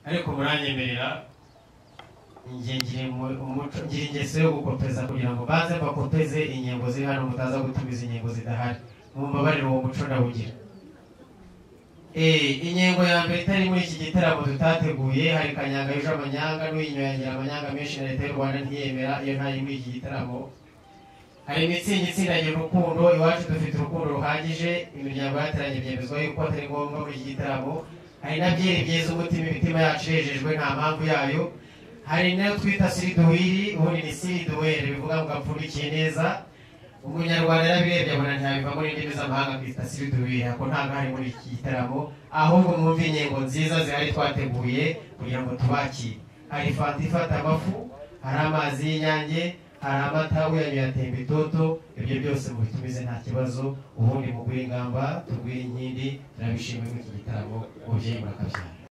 ariko muranyemerera ngira ingeso yo gukopeza kugira ngo baze bakopeze inyengo ziri hano, mutaza gutumiza inyengo zidahari. Mumbabarire uwo muco ndawugira. Inyengo ya mbere itari muri iki gitaramo tutateguye, hari Kanyanga yuje amanyanga n'uyinyoyangira amanyanga menshi na leta y'u Rwanda ntiyemera iyo ntayi muri iki gitaramo. Hari Mitsingi itsindagira urukundo, iwacu dufite urukundo ruhagije, imiryango yateranye byemezwa yuko atari ngombwa muri iki gitaramo. Hari na byeri byiza umutima, imitima yacu yejejwe nta mpamvu yayo. Hari nayo twita siriduwiri, ubundi ni siriduwere bivuga ngo apfundikiye neza. Umunyarwanda yarabirebye abona ntiyabiva muri indimi z'amahanga kwita siriduwiri, ako ntabwo hari muri iki gitaramo, ahubwo mwumve inyengo nziza zihari twateguye kugira ngo tubakire. Hari fanta ifata amafu, hari amazi y'inyange, hari amata uyanyoye atemba itoto, ibyo byose mubitumize nta kibazo. Ubundi mugwire ingamba, tugwire inkindi, turabishimiye muri iki gitaramo. Mubyeyi murakabyara.